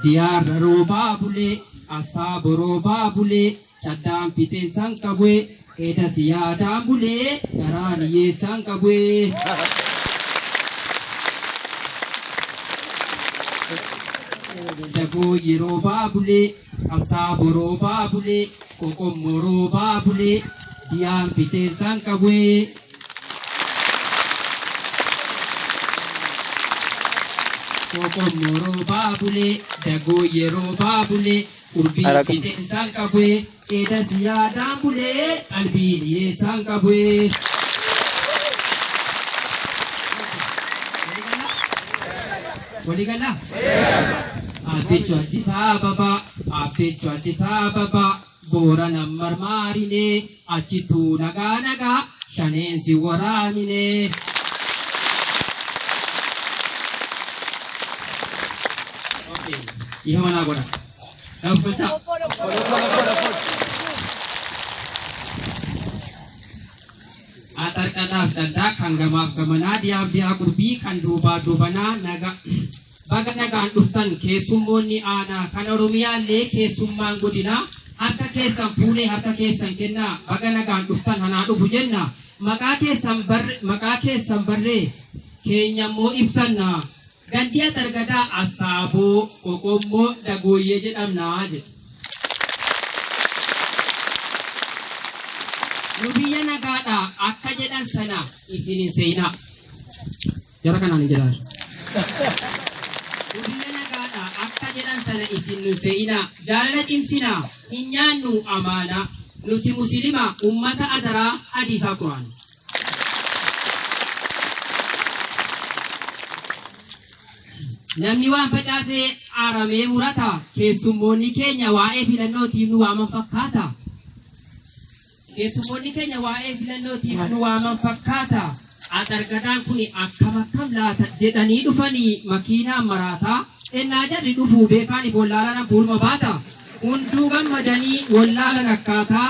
diyaar roobaa bulee asaa boroobaa bulee chaddaan fixeensaan qabee eeda siyaadaan bulee garaan hiyyeessaan qabee. Dagoo yeroo baabulee asaa boroobaa bulee qoqommoroo baabulee diyaan fixeensaan qabee. Qoqommoroo baabulee dagoo yeroo baabulee urbii fixeensaan qabee eeda siyaadaan bulee qalbiin hiyyeessaan qabee. Waligala? Abbichu Addis Ababa, Abbichu Addis Ababa, Boorana marmaarine, achituu nagaa nagaa, shaneensi waraanine. Ihe manaa godha. Dhaabbata. Atarqadhaaf dandaa kan gamaaf gamanaa diyaaf diyaa qurbii kan duubaa duubanaa naga. Baga nagaan dhuftan keessummoonni aanaa kan Oromiyaallee keessummaan godinaa harka keessan fuulee harka keessan kennaa baga nagaan dhuftan hanaa dhufu jenna maqaa keessan barree keenyammoo ibsannaa gandiya dargadaa asaaboo qoqommoo dagooyyee jedhamnaa jedha. Nu biyya nagaadhaa akka jedhan sana isin hin seenaa. Jara kanaan hin jedhaa. Biyya nagaadhaa akka jedhan sana isin nu seenaa jaalala cimsinaa hin nyaannu amaanaa nuti musliima ummata adaraa hadiisaa Quraan. Namni waan facaasee aaramee murata keessummoonni keenya waa'ee filannootiif nu waaman fakkaata. Keessummoonni keenya waa'ee filannootiif nu waaman fakkaata. Adargadaan kun akkam laata jedhanii dhufanii makiinaan maraataa ennaa jarri dhufuu beekaani bollaalaan fuulma baata hunduu gammadanii wallaalan akkaataa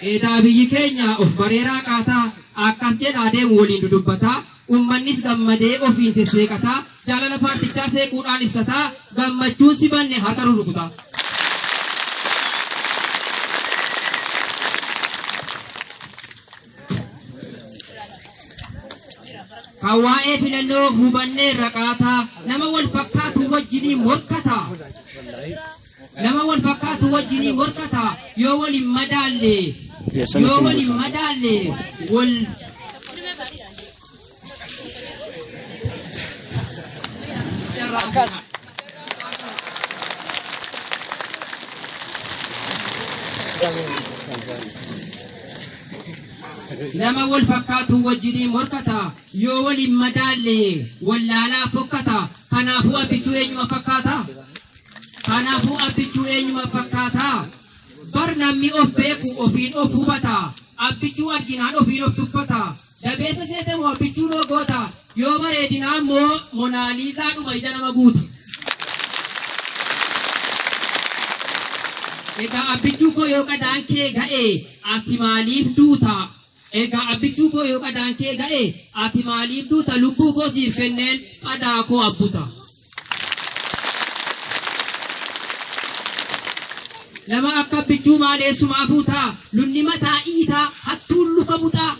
eedaa biyyi keenya of bareeraa qaataa akkas jedhaa deemu waliin dudubbataa ummannis gammadee ofiin sesseeqataa jaalala paartichaa seequudhaan ibsataa gammachuun si banne harka rurukutaa. Kawaa'ee filannoo hubannee raqaataa nama wal fakkaatu wajjinii morkataa. Nama wal fakkaatu wajjinii morkataa yoo waliin madaalle wal nama wal fakkaatu wajjinii morkata yoo waliin madaalle wallaalaa fokkata kanaafuu abbichuu eenyuma fakkaata bar namni of beeku ofiin of hubata abbichuu arginaan ofiin of tuffata dabeessa seetamu abbichuu logoota yoo bareedinaa moo monaaliizaa dhuma ija nama guuta. Egaa abbichuu koo yoo qadaan kee ga'e ati maaliif duuta? Egaa abbichuu koo yoo qadaan kee ga'e ati maaliif duuta? Lubbuu koo siif kenneen qadaa koo abbuta. Nama akka abbichuu maaleessumaa fuutaa lunni mataa iitaa hattuun luka butaa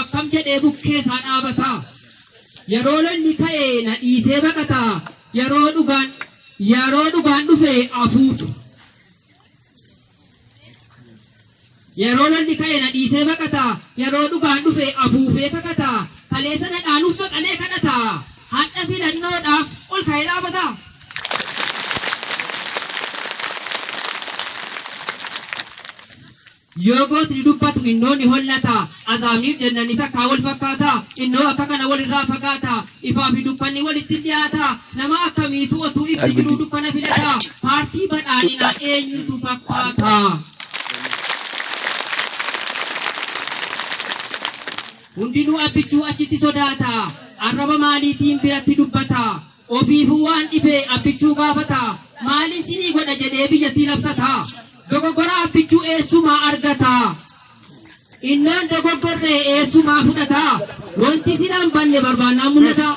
akkam jedhee bukkeessaa dhaabataa. Yeroo lolli ka'e na dhiisee baqataa yeroo dhugaan dhufe afuutu. Yeroo lolli ka'e na dhiisee baqataa yeroo dhugaan dhufe afuufee kakataa kaleessa na dhaanuuf baqanee kadhataa hadha filannoodhaaf ol ka'ee dhaabataa. Yoo gootni dubbatu innoo ni hollata azaabniif jennani takkaa wal fakkaata innoo akka kana walirraa fagaata ifaa fi dukkanni walitti dhiyaata nama akkamiitu otuu ibsi jiru dukkana filata paartii badhaadhinaa eenyutu fakkaata. Hundinuu abbichuu achitti sodaata arraba maaliitiin biratti dubbata ofiifuu waan dhibee abbichuu gaafata maaliin sinii godha jedhee biyyattii labsata. Dogoggora abbichuu eessumaa argata innaan dogoggorree eessumaa fudhata wanti sinaan banne barbaannaan mul'ata.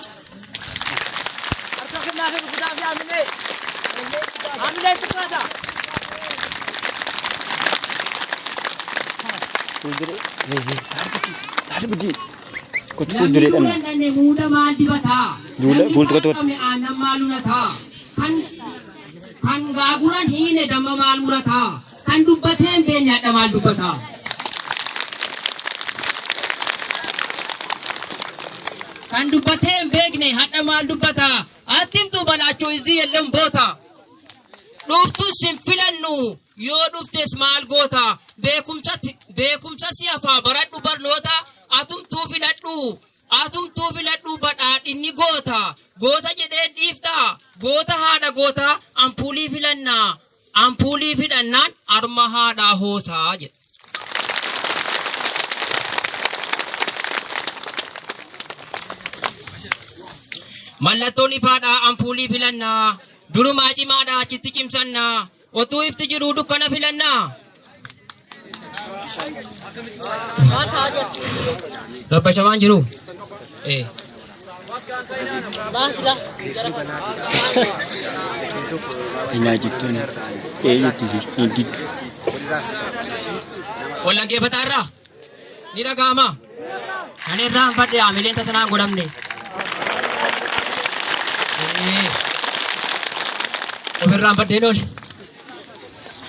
Namni duulan dhanne muuda maal dibataa? Namni faaqamne aannan maal urataa? Kan gaaguran hiine damma maal murataa? Kan dubbatee hin beekne hadha maal dubbataa? Kan dubbatee hin beekne hadha maal dubbataa? Attimtuu balaachuu izii yelleen boota. Dhuftus hin filannu yoo dhuftes maal goota? Beekumsa si hafaa baradhu barnoota. Atumtuu filadhu badhaadhinni goota. Goota jedheen dhiiftaa. Goota haadha goota. Ampuulii filannaa. Ampuulii fidhannaan arma haadhaa hootaa jedha. Mallattoon ifaadhaa ampuulii filannaa. Durumaa cimaadhaa achitti cimsannaa. Otuu ifti jiruu dukkana filannaa. Rabbashamaan jiru. Ina jettuun eenyutti hin Wallaggeeffataa irraa ni dhaga'ama. Kan irraan fadhe haamileen tasanaan godhamne. Ofirraan fadheen oole.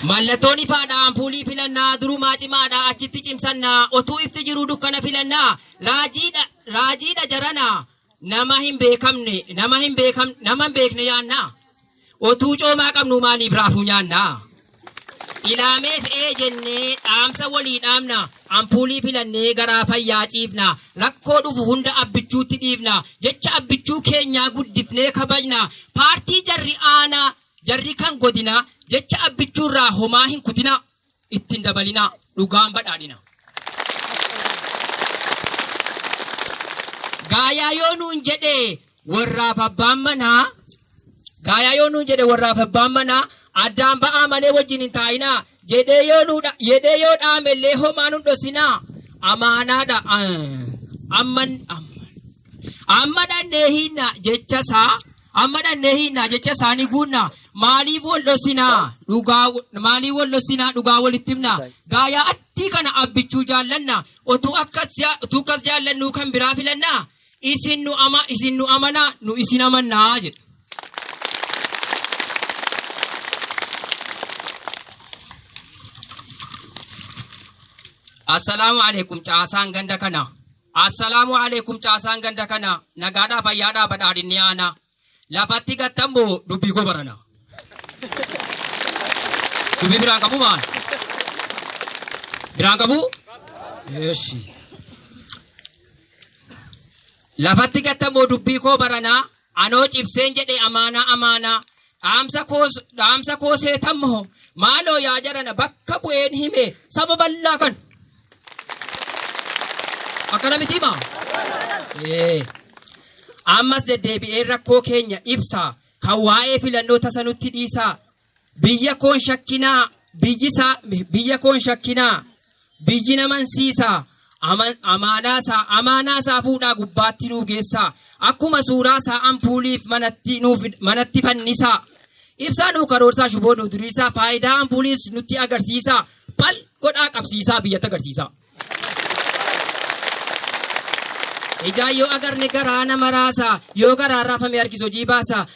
Mallattoon ifaadhaa ampuulii filannaa durumaa cimaadhaa achitti cimsannaa otuu ifti jiruu dukkana filannaa raajiidha jaranaa nama hin beekne yaannaa otuu coomaa qabnu maaliif raafuu nyaannaa ilaameef jennee dhaamsa walii dhaamna ampuulii filannee garaa fayyaa ciifna rakkoo dhufu hunda abbichuutti dhiifna jecha abbichuu keenyaa guddifnee kabajna paartii jarri kan godina jecha abbichuurraa homaa hin kutina ittiin dabalina dhugaan badhaadhina. Gaayaa yoo nuun jedhe warraaf abbaan manaa addaan ba'aa malee wajjin hin taa'inaa jedhee yoo dhaamellee homaa nun dhosinaa amaanaadha amma dhannee hiinna jecha isaa ni guunna. Maaliif wal dhosinaa dhugaa walitti himna gaayaa addii kana abbichuu jaallanna otuu akkas jaallannuu kan biraa filannaa isin nu amanaa nu isin amannaa jedha. Assalaamu alaikum caasaan ganda kana nagaadhaa fayyaadhaa badhaadhinni aanaa lafatti gattammoo dubbii gobarana. Dubbii biraan qabu maal? Biraan qabu? Yeeshi. Lafatti gattammoo dubbii koo baranaa anoo cibseen jedhe amaanaa dhaamsa koo seetammoo maaloo yaa jarana bakka bu'een hime saba bal'aa kan. Akkana miti maa? Ammas deddeebi'ee rakkoo keenya ibsaa kan waa'ee filannoo tasa nutti dhiisaa biyya koon shakkinaa biyyi namansiisaa amaanaasaa fuudhaa gubbaatti nuu geessaa akkuma suuraasaa ampuuliif manatti fannisaa ibsaa nuu karoorsaa shuboo nuu duriisaa faayidaa ampuuliis nutti agarsiisaa pal godhaa qabsiisaa biyyatti agarsiisaa. Ijaa yoo agarne garaa nama raasaa yoo garaa raafame harkis hojii baasaa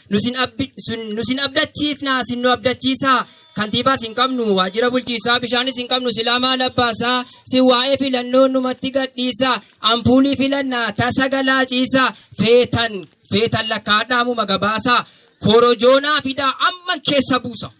nusin abdachiifnaa sin nu abdachiisaa kantiibaas hin qabnu waajjira bulchiisaa bishaanis hin qabnu silaa maal abbaasaa si waa'ee filannoo numatti gadhiisaa ampuulii filannaa tasa galaa ciisaa feetan lakkaadhaamu magabaasaa korojoonaa fidaa amman keessa buusa.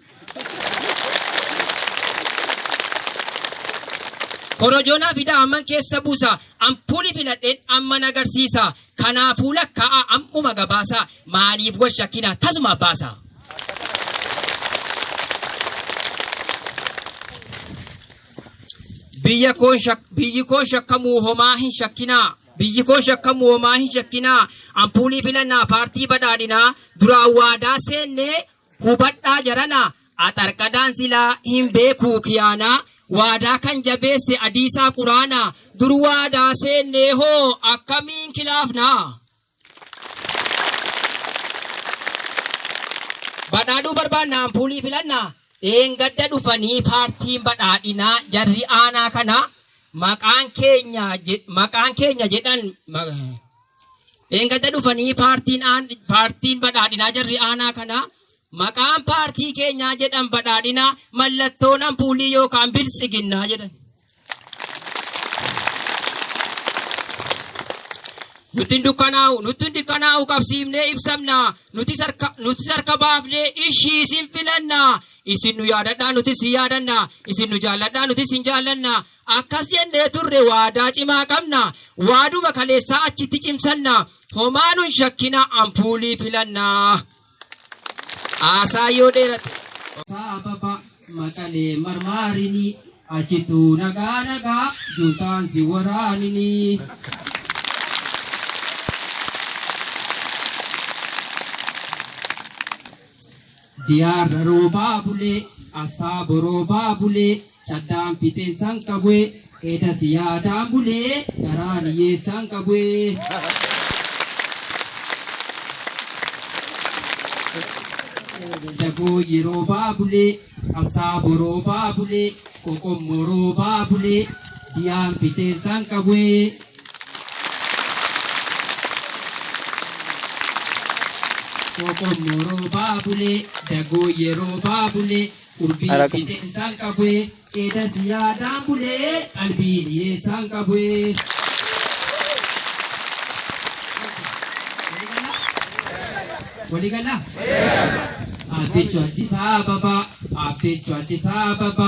Korojoonaa fidaa amman keessa buusa ampuulii filadheen amman agarsiisa kanaafuu lakkaa'a ammuma gabaasa maaliif wal shakkinaa tasuma baasa. Biyyi koo shakkamuu homaa hin shakkinaa ampuulii filannaa paartii badhaadhinaa duraan waadaa seennee hubadhaa jaranaa axarqadaan silaa hin beekuu kiyaanaa. Waadaa kan jabeesse adiisaa quraanaa dur waadaa seennee hoo akkamiin kilaafnaa. Badhaadhuu barbaannaa ampuulii filannaa Eengadda dhufanii paartiin badhaadhinaa jarri aanaa kana maqaan keenya jedhan eengadda dhufanii paartiin badhaadhinaa jarri aanaa kana maqaan paartii keenyaa jedhan badhaadhinaa mallattoon ampuulii yookaan biltsiginnaa jedhan. Nuti dukkanaa'u qabsiifnee ibsamna. Nuti sarka baafnee ishii isin filanna. Isin nu yaadadhaa nuti si yaadanna. Isin nu jaalladhaa nuti sin jaallanna. Akkas jennee turre waadaa cimaa qabna. Waaduma kaleessaa achitti cimsanna. Homaa nun shakkina ampuulii filanna. Aasaa yoo dheerate. Sababa maqalee marmaarini achituu nagaa juntaan si waraanini. Diyaarra roobaa bulee asaabo roobaa bulee caddaan fixeensan qabee edda siyaadaan bulee garaan hiyyeessaan qabee. Dagooyi roobaa bulee asaabo roobaa bulee qoqommoo roobaa bulee diyaan fixeensan qabee. Qoqommoo roobaa bulee dagooyi roobaa bulee urbii fixeensan qabee edda siyaadaan bulee qalbiin hiyyeessaan qabee. Waligala? Abbichu Addis Ababa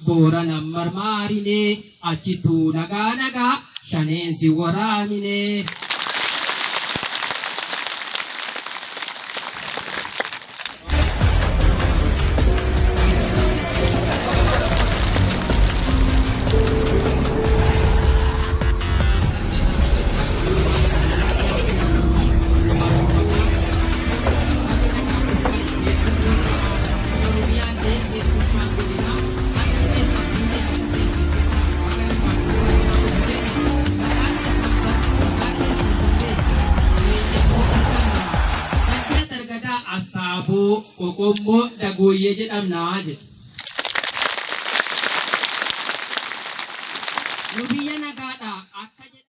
Boorana marmaarine achituu nagaa shaneensi waraanine. Asaaboo qoqommoo dagooyyee jedhamnaa jedhe.